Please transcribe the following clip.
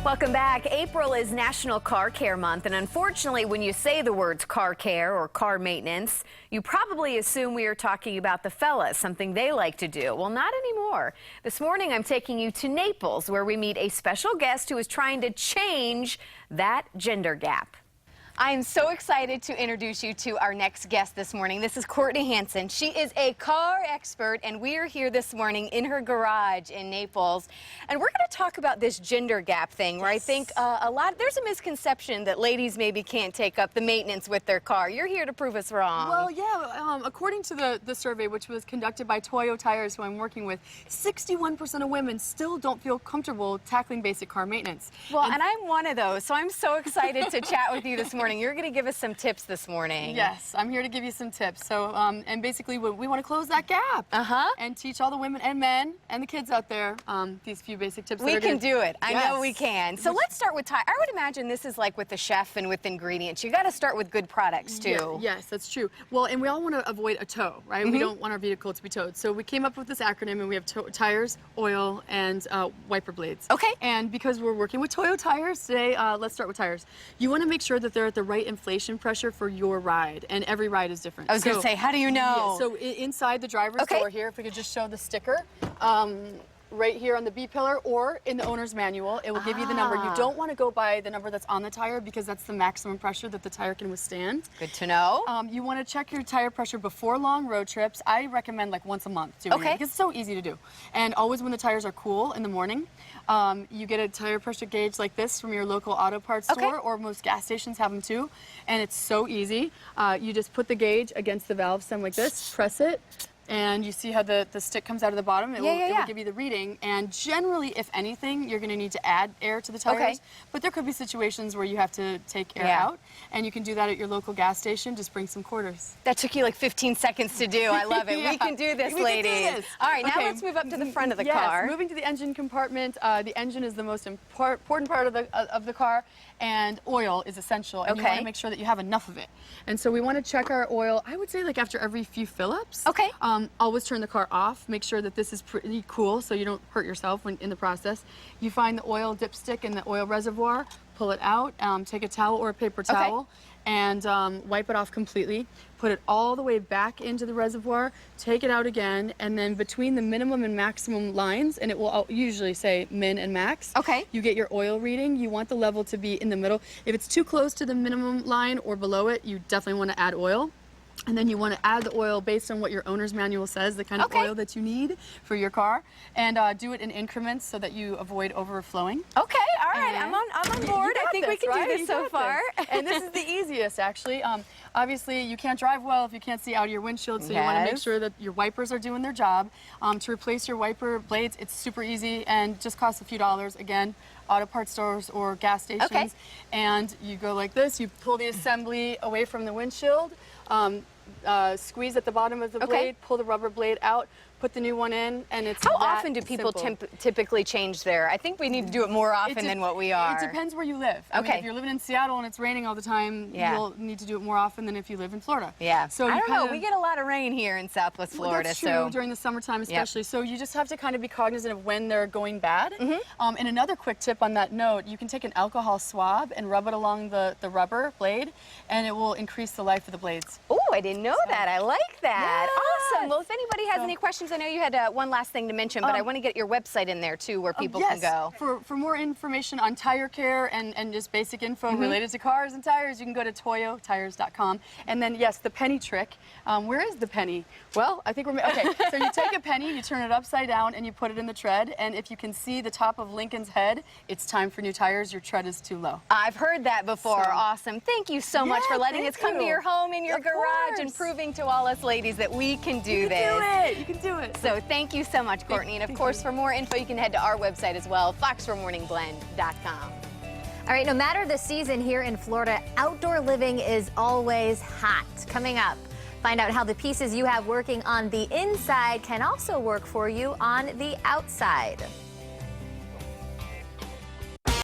Welcome back. April is National Car Care Month, and unfortunately, when you say the words car care or car maintenance, you probably assume we are talking about the fellas, something they like to do. Well, not anymore. This morning, I'm taking you to Naples, where we meet a special guest who is trying to change that gender gap. I am so excited to introduce you to our next guest this morning. This is Courtney Hansen. She is a car expert, and we are here this morning in her garage in Naples. And we're going to talk about this gender gap thing, where I think there's a misconception that ladies maybe can't take up the maintenance with their car. You're here to prove us wrong. Well, yeah, according to the survey, which was conducted by Toyo Tires, who I'm working with, 61% of women still don't feel comfortable tackling basic car maintenance. Well, and I'm one of those, so I'm so excited to chat with you this morning. You're going to give us some tips this morning. Yes, I'm here to give you some tips. So, and basically, we want to close that gap and teach all the women and men and the kids out there these few basic tips. We can do it. I know we can. So let's start with tire. I would imagine this is like with the chef and with ingredients. You got to start with good products too. Yeah, yes, that's true. Well, and we all want to avoid a tow, right? We don't want our vehicle to be towed. So we came up with this acronym, and we have tires, oil, and wiper blades. Okay. And because we're working with Toyo Tires today, let's start with tires. You want to make sure that they're at the right inflation pressure for your ride, and every ride is different. I was going to say, how do you know? Yeah, so inside the driver's door here, if we could just show the sticker, right here on the B pillar or in the owner's manual, it will give you the number. You don't want to go by the number that's on the tire because that's the maximum pressure that the tire can withstand. Good to know. You want to check your tire pressure before long road trips. I recommend like once a month doing it because it's so easy to do. And always when the tires are cool in the morning, you get a tire pressure gauge like this from your local auto parts store, or most gas stations have them too. And it's so easy. You just put the gauge against the valve stem like this, press it, and you see how the stick comes out of the bottom. It will give you the reading. And generally, if anything, you're going to need to add air to the tires. But there could be situations where you have to take air out. And you can do that at your local gas station. Just bring some quarters. That took you like 15 seconds to do. I love it. We can do this, ladies. Can do this. All right, now let's move up to the front of the car. Moving to the engine compartment. The engine is the most important part of the car. And oil is essential. And you want to make sure that you have enough of it. And so we want to check our oil, I would say like after every few fill-ups. Always turn the car off. Make sure that this is pretty cool so you don't hurt yourself when in the process. You find the oil dipstick in the oil reservoir, pull it out, take a towel or a paper towel, and wipe it off completely. Put it all the way back into the reservoir, take it out again, and then between the minimum and maximum lines, and it will usually say min and max, you get your oil reading. You want the level to be in the middle. If it's too close to the minimum line or below it, you definitely want to add oil. And then you want to add the oil based on what your owner's manual says, the kind of oil that you need for your car, and do it in increments so that you avoid overflowing. Okay, all right, I'm on board. I think we can do this so far. And this is the easiest, actually. Obviously, you can't drive well if you can't see out of your windshield, so you want to make sure that your wipers are doing their job. To replace your wiper blades, it's super easy and just costs a few dollars. Again, auto parts stores or gas stations. And you go like this, you pull the assembly away from the windshield, squeeze at the bottom of the blade, pull the rubber blade out, put the new one in, and it's How often do people typically change their? I think we need to do it more often than what we are. It depends where you live. I mean, if you're living in Seattle and it's raining all the time, you'll need to do it more often than if you live in Florida. So I don't know, we get a lot of rain here in Southwest Florida. That's true, during the summertime especially. So you just have to kind of be cognizant of when they're going bad. And another quick tip on that note, you can take an alcohol swab and rub it along the rubber blade, and it will increase the life of the blades. Oh, I didn't know that. I like that. Awesome. Well, if anybody has any questions, I know you had one last thing to mention, but I want to get your website in there too, where people can go. For more information on tire care and just basic info related to cars and tires, you can go to toyotires.com. And then, yes, the penny trick. Where is the penny? Well, I think we're... Okay, so you take a penny, you turn it upside down, and you put it in the tread. And if you can see the top of Lincoln's head, it's time for new tires. Your tread is too low. I've heard that before. Awesome. Thank you so much for letting us come to your home in your garage and proving to all us ladies that we can do this. You can do it. You can do it. So thank you so much, Courtney. And of course, for more info, you can head to our website as well, fox4morningblend.com. All right, no matter the season here in Florida, outdoor living is always hot. Coming up, find out how the pieces you have working on the inside can also work for you on the outside.